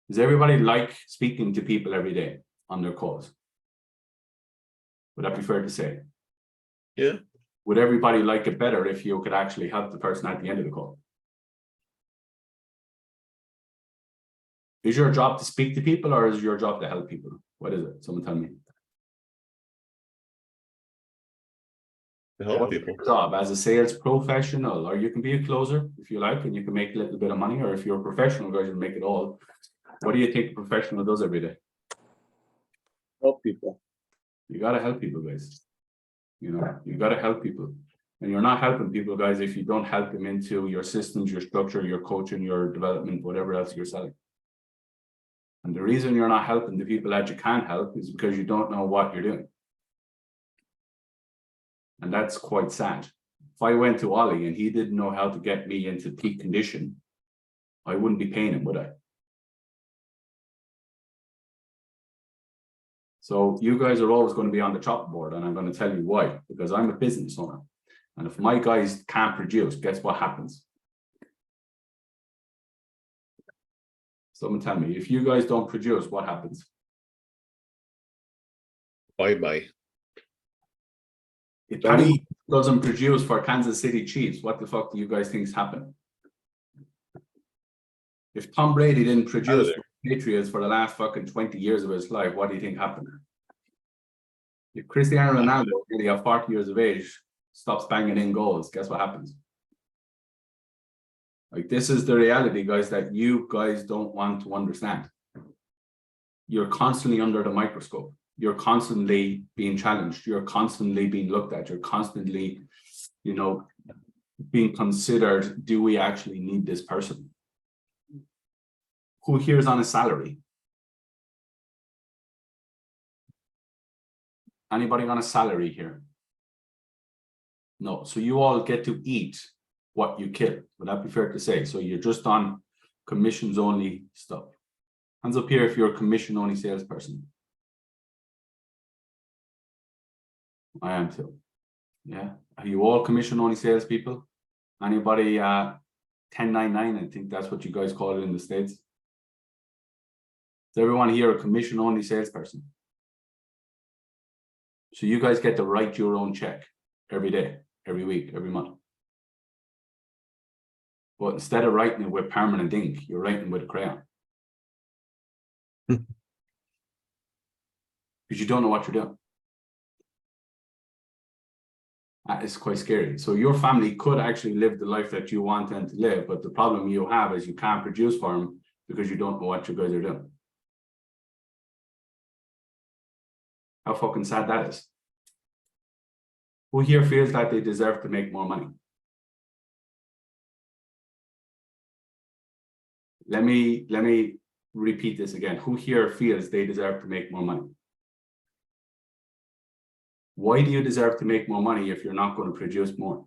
Does everybody like speaking to people every day on their calls? Would that be fair to say? Yeah. Would everybody like it better if you could actually help the person at the end of the call? Is your job to speak to people or is your job to help people? What is it? Someone tell me. To help people. Your job as a sales professional, or you can be a closer if you like, and you can make a little bit of money, or if you're a professional, guys, you make it all. What do you think a professional does every day? Help people. You got to help people, guys. You know, you got to help people. And you're not helping people, guys, if you don't help them into your systems, your structure, your coaching, your development, whatever else you're selling. And the reason you're not helping the people that you can help is because you don't know what you're doing. And that's quite sad. If I went to Ollie and he didn't know how to get me into peak condition, I wouldn't be paying him, would I? So you guys are always going to be on the chopping board, and I'm going to tell you why. Because I'm a business owner. And if my guys can't produce, guess what happens? Someone tell me, if you guys don't produce, what happens? Bye-bye. If Paddy doesn't produce for Kansas City Chiefs, what the fuck do you guys think is happening? If Tom Brady didn't produce for Patriots for the last fucking 20 years of his life, what do you think happened? If Cristiano Ronaldo, nearly at 40 years of age, stops banging in goals, guess what happens? Like, this is the reality, guys, that you guys don't want to understand. You're constantly under the microscope. You're constantly being challenged. You're constantly being looked at. You're constantly, you know, being considered, do we actually need this person? Who here is on a salary? Anybody on a salary here? No. So you all get to eat what you kill. Would that be fair to say? So you're just on commissions only stuff. Hands up here if you're a commission only salesperson. I am too. Yeah. Are you all commission only salespeople? Anybody 1099, I think that's what you guys call it in the States. Does everyone here a commission only salesperson? So you guys get to write your own check every day, every week, every month. But instead of writing it with permanent ink, you're writing with a crayon. Because you don't know what you're doing. That is quite scary. So your family could actually live the life that you want them to live, but the problem you have is you can't produce for them because you don't know what you guys are doing. How fucking sad that is. Who here feels that they deserve to make more money? Let me repeat this again. Who here feels they deserve to make more money? Why do you deserve to make more money if you're not going to produce more?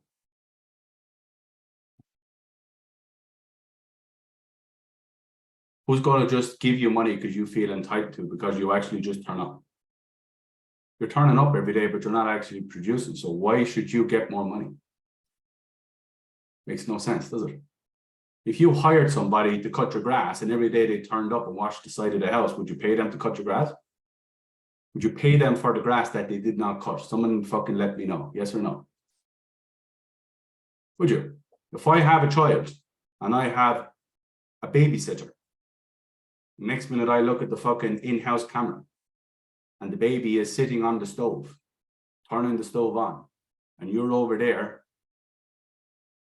Who's going to just give you money because you feel entitled to, because you actually just turn up? You're turning up every day, but you're not actually producing. So why should you get more money? Makes no sense, does it? If you hired somebody to cut your grass and every day they turned up and washed the side of the house, would you pay them to cut your grass? Would you pay them for the grass that they did not cut? Someone fucking let me know, yes or no? Would you? If I have a child and I have a babysitter, next minute I look at the fucking in-house camera and the baby is sitting on the stove, turning the stove on, and you're over there,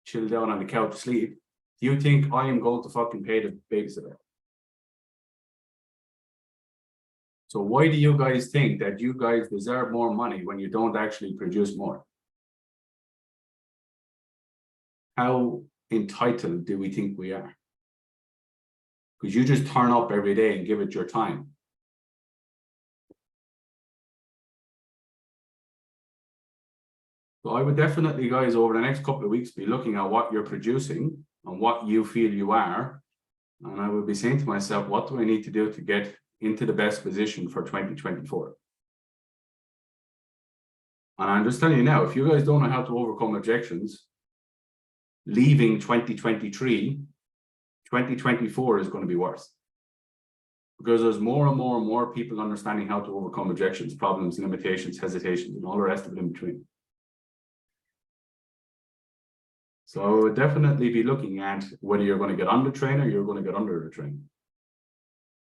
chill down on the couch asleep, do you think I am going to fucking pay the babysitter? So why do you guys think that you guys deserve more money when you don't actually produce more? How entitled do we think we are? Because you just turn up every day and give it your time. So I would definitely, guys, over the next couple of weeks, be looking at what you're producing and what you feel you are. And I would be saying to myself, what do I need to do to get into the best position for 2024? And I'm just telling you now, if you guys don't know how to overcome objections, leaving 2023, 2024 is going to be worse. Because there's more and more and more people understanding how to overcome objections, problems, limitations, hesitations, and all the rest of it in between. So I would definitely be looking at whether you're going to get on the train or you're going to get under the train.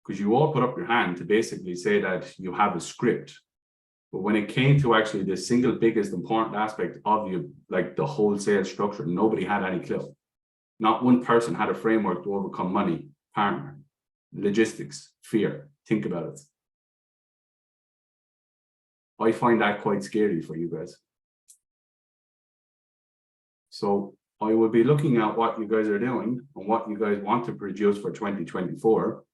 Because you all put up your hand to basically say that you have a script. But when it came to actually the single biggest important aspect of you, like the whole sales structure, nobody had any clue. Not one person had a framework to overcome money, partner, logistics, fear. Think about it. I find that quite scary for you guys. So I will be looking at what you guys are doing and what you guys want to produce for 2024.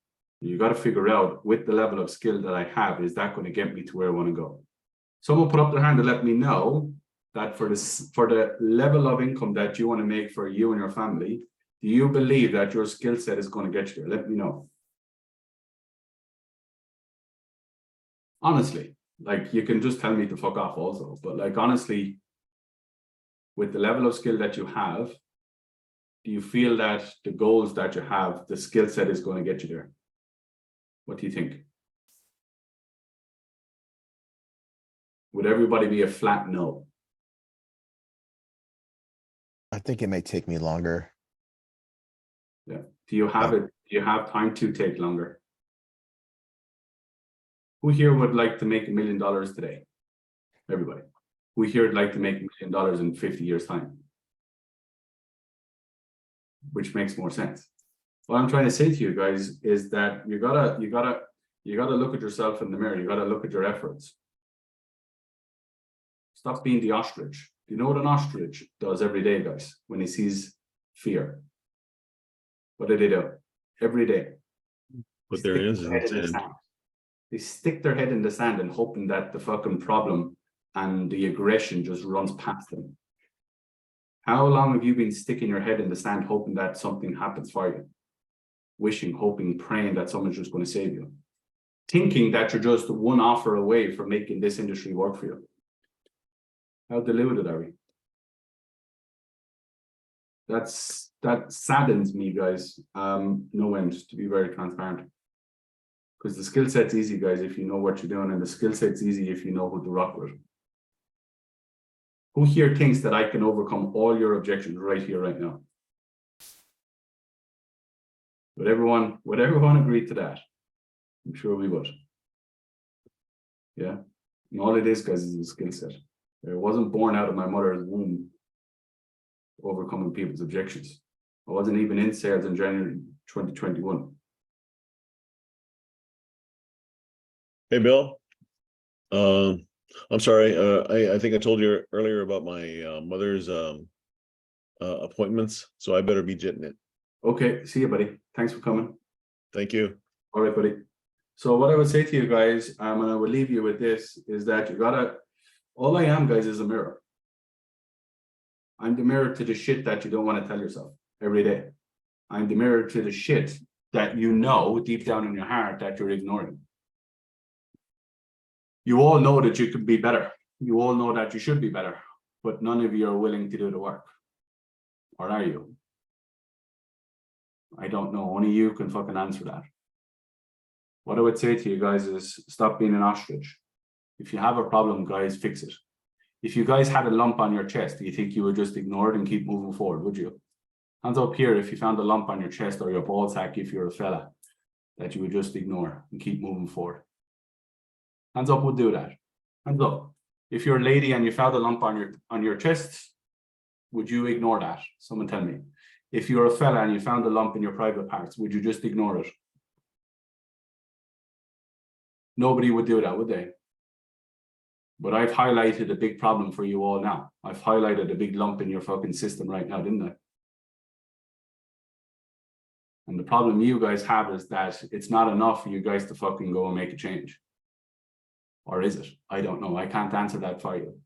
You got to figure out, with the level of skill that I have, is that going to get me to where I want to go? Someone put up their hand to let me know that for the level of income that you want to make for you and your family, do you believe that your skill set is going to get you there? Let me know. Honestly, like, you can just tell me to fuck off also, but like, honestly, with the level of skill that you have, do you feel that the goals that you have, the skill set is going to get you there? What do you think? Would everybody be a flat no? I think it may take me longer. Yeah. Do you have it? Do you have time to take longer? Who here would like to make $1 million today? Everybody. Who here would like to make $1 million in 50 years' time? Which makes more sense. What I'm trying to say to you guys is that you gotta look at yourself in the mirror. You gotta look at your efforts. Stop being the ostrich. Do you know what an ostrich does every day, guys, when he sees fear? What do they do? Every day. But there is in sand. They stick their head in the sand and hoping that the fucking problem and the aggression just runs past them. How long have you been sticking your head in the sand hoping that something happens for you? Wishing, hoping, praying that someone's just going to save you. Thinking that you're just one offer away from making this industry work for you. How deluded are we? that saddens me, guys. No end, to be very transparent. Because the skill set's easy, guys, if you know what you're doing, and the skill set's easy if you know who to rock with. Who here thinks that I can overcome all your objections right here, right now? Would everyone agree to that? I'm sure we would. Yeah. And all it is, guys, is a skill set. I wasn't born out of my mother's womb overcoming people's objections. I wasn't even in sales in January 2021. Hey, Bill. I'm sorry. I think I told you earlier about my mother's appointments, so I better be jitting it. Okay, see you, buddy. Thanks for coming. Thank you. All right, buddy. So what I would say to you guys, and I would leave you with this, is that you gotta, all I am, guys, is a mirror. I'm the mirror to the shit that you don't want to tell yourself every day. I'm the mirror to the shit that you know deep down in your heart that you're ignoring. You all know that you could be better. You all know that you should be better, but none of you are willing to do the work. Or are you? I don't know. Only you can fucking answer that. What I would say to you guys is stop being an ostrich. If you have a problem, guys, fix it. If you guys had a lump on your chest, do you think you would just ignore it and keep moving forward, would you? Hands up here if you found a lump on your chest or your ball sack, if you're a fella, that you would just ignore and keep moving forward. Hands up would do that. Hands up. If you're a lady and you found a lump on your chest, would you ignore that? Someone tell me. If you're a fella and you found a lump in your private parts, would you just ignore it? Nobody would do that, would they? But I've highlighted a big problem for you all now. I've highlighted a big lump in your fucking system right now, didn't I? And the problem you guys have is that it's not enough for you guys to fucking go and make a change. Or is it? I don't know. I can't answer that for you.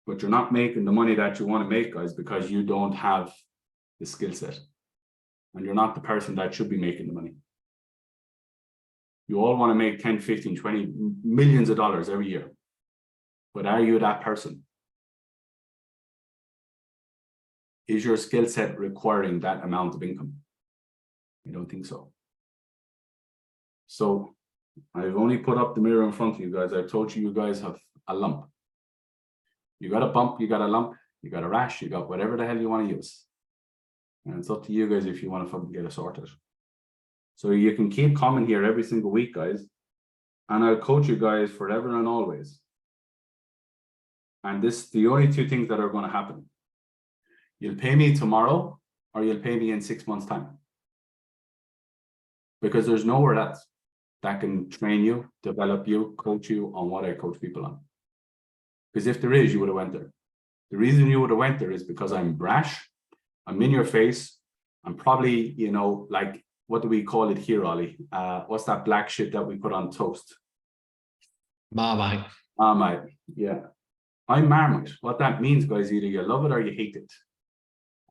But you're not making the money that you want to make, guys, because you don't have the skill set. And you're not the person that should be making the money. You all want to make 10, 15, 20 millions of dollars every year. But are you that person? Is your skill set requiring that amount of income? I don't think so. So I've only put up the mirror in front of you guys. I've told you guys have a lump. You got a bump, you got a lump, you got a rash, you got whatever the hell you want to use. And it's up to you guys if you want to fucking get it sorted. So you can keep coming here every single week, guys. And I'll coach you guys forever and always. And this, the only two things that are going to happen. You'll pay me tomorrow or you'll pay me in 6 months' time. Because there's nowhere else that can train you, develop you, coach you on what I coach people on. Because if there is, you would have went there. The reason you would have went there is because I'm brash, I'm in your face, I'm probably, you know, like, what do we call it here, Ollie? What's that black shit that we put on toast? Marmite. Marmite, yeah. I'm Marmite. What that means, guys, either you love it or you hate it.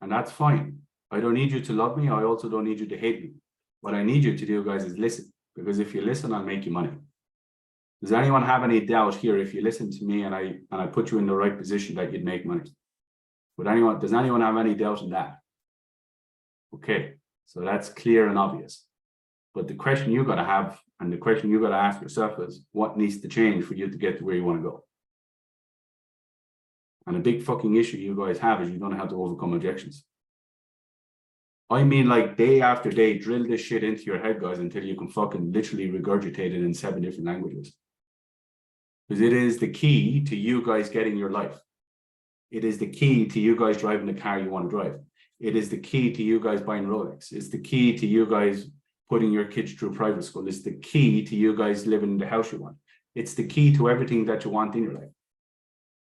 And that's fine. I don't need you to love me. I also don't need you to hate me. What I need you to do, guys, is listen. Because if you listen, I'll make you money. Does anyone have any doubt here if you listen to me and I put you in the right position that you'd make money? Does anyone have any doubt in that? Okay, so that's clear and obvious. But the question you got to have and the question you got to ask yourself is, what needs to change for you to get to where you want to go? And a big fucking issue you guys have is you don't know how to overcome objections. I mean, like, day after day, drill this shit into your head, guys, until you can fucking literally regurgitate it in 7 different languages. Because it is the key to you guys getting your life. It is the key to you guys driving the car you want to drive. It is the key to you guys buying Rolex. It's the key to you guys putting your kids through private school. It's the key to you guys living in the house you want. It's the key to everything that you want in your life.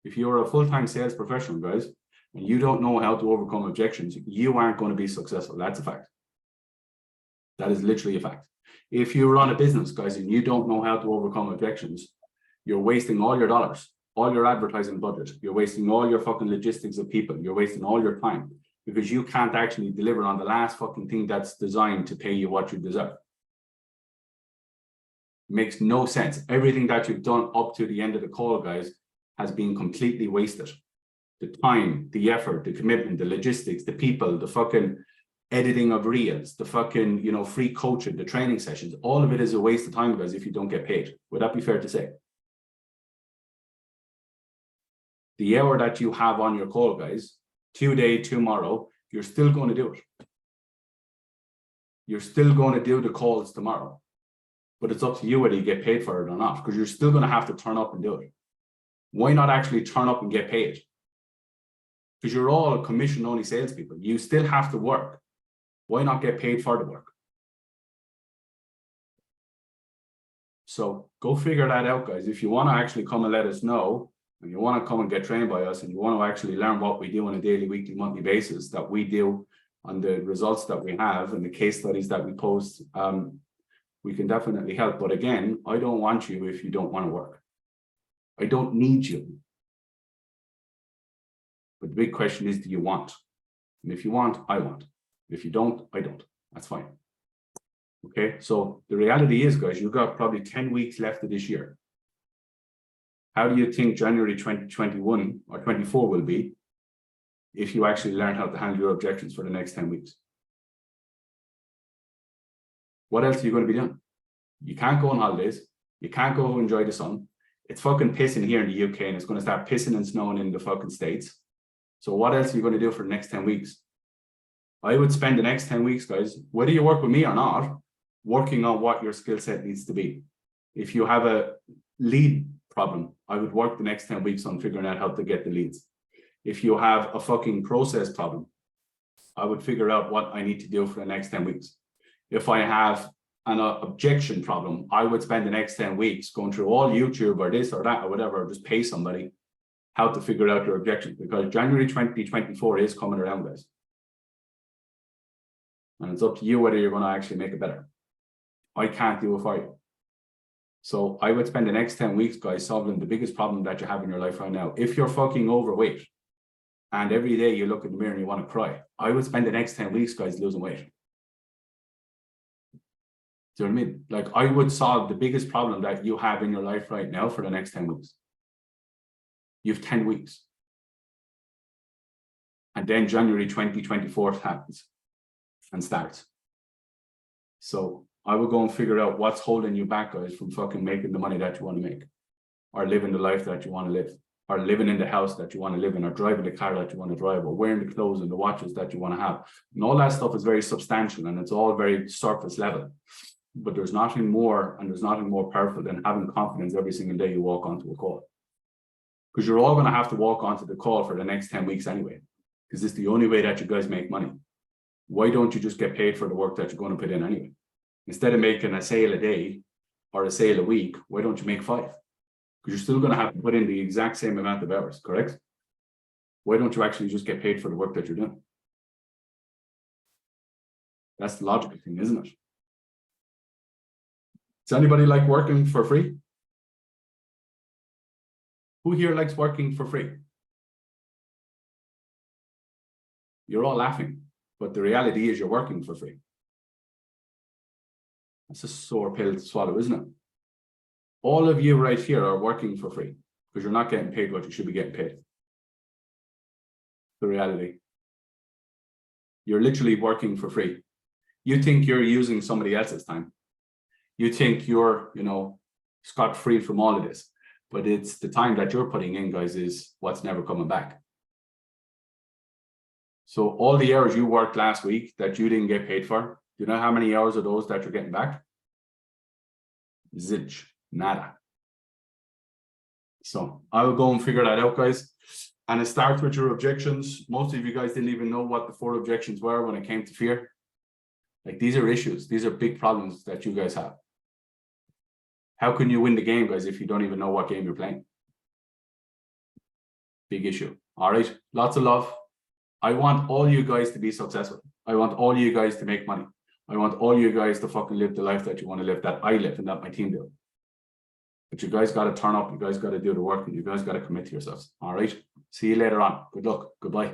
If you're a full-time sales professional, guys, and you don't know how to overcome objections, you aren't going to be successful. That's a fact. That is literally a fact. If you run a business, guys, and you don't know how to overcome objections, you're wasting all your dollars, all your advertising budget. You're wasting all your fucking logistics of people. You're wasting all your time because you can't actually deliver on the last fucking thing that's designed to pay you what you deserve. Makes no sense. Everything that you've done up to the end of the call, guys, has been completely wasted. the time, the effort, the commitment, the logistics, the people, the fucking editing of reels, the fucking, you know, free coaching, the training sessions, all of it is a waste of time, guys, if you don't get paid. Would that be fair to say? The hour that you have on your call, guys, today, tomorrow, you're still going to do it. You're still going to do the calls tomorrow. But it's up to you whether you get paid for it or not, because you're still going to have to turn up and do it. Why not actually turn up and get paid? Because you're all commission-only salespeople. You still have to work. Why not get paid for the work? So go figure that out, guys. If you want to actually come and let us know, and you want to come and get trained by us, and you want to actually learn what we do on a daily, weekly, monthly basis, that we do on the results that we have and the case studies that we post, we can definitely help. But again, I don't want you if you don't want to work. I don't need you. But the big question is, do you want? And if you want, I want. If you don't, I don't. That's fine. Okay, so the reality is, guys, you've got probably 10 weeks left of this year. How do you think January 2021 or 24 will be if you actually learn how to handle your objections for the next 10 weeks? What else are you going to be doing? You can't go on holidays. You can't go enjoy the sun. It's fucking pissing here in the UK, and it's going to start pissing and snowing in the fucking States. So what else are you going to do for the next 10 weeks? I would spend the next 10 weeks, guys, whether you work with me or not, working on what your skill set needs to be. If you have a lead problem, I would work the next 10 weeks on figuring out how to get the leads. If you have a fucking process problem, I would figure out what I need to do for the next 10 weeks. If I have an objection problem, I would spend the next 10 weeks going through all YouTube or this or that or whatever, or just pay somebody how to figure out your objections, because January 2024 is coming around, guys. And it's up to you whether you're going to actually make it better. I can't do it for you. So I would spend the next 10 weeks, guys, solving the biggest problem that you have in your life right now. If you're fucking overweight and every day you look in the mirror and you want to cry, I would spend the next 10 weeks, guys, losing weight. Do you know what I mean? Like, I would solve the biggest problem that you have in your life right now for the next 10 weeks. You have 10 weeks. And then January 2024 happens and starts. So I would go and figure out what's holding you back, guys, from fucking making the money that you want to make, or living the life that you want to live, or living in the house that you want to live in, or driving the car that you want to drive, or wearing the clothes and the watches that you want to have. And all that stuff is very substantial, and it's all very surface level. But there's nothing more, and there's nothing more powerful than having confidence every single day you walk onto a call. Because you're all going to have to walk onto the call for the next 10 weeks anyway, because it's the only way that you guys make money. Why don't you just get paid for the work that you're going to put in anyway? Instead of making a sale a day or a sale a week, why don't you make 5? Because you're still going to have to put in the exact same amount of hours, correct? Why don't you actually just get paid for the work that you're doing? That's the logical thing, isn't it? Does anybody like working for free? Who here likes working for free? You're all laughing, but the reality is you're working for free. That's a sore pill to swallow, isn't it? All of you right here are working for free because you're not getting paid what you should be getting paid. The reality. You're literally working for free. You think you're using somebody else's time. You think you're, you know, scot-free from all of this. But it's the time that you're putting in, guys, is what's never coming back. So all the hours you worked last week that you didn't get paid for, do you know how many hours of those that you're getting back? Zilch, nada. So I will go and figure that out, guys. And it starts with your objections. Most of you guys didn't even know what the 4 objections were when it came to fear. Like, these are issues. These are big problems that you guys have. How can you win the game, guys, if you don't even know what game you're playing? Big issue. All right. Lots of love. I want all you guys to be successful. I want all you guys to make money. I want all you guys to fucking live the life that you want to live, that I live and that my team do. But you guys got to turn up. You guys got to do the work, and you guys got to commit to yourselves. All right. See you later on. Good luck. Goodbye.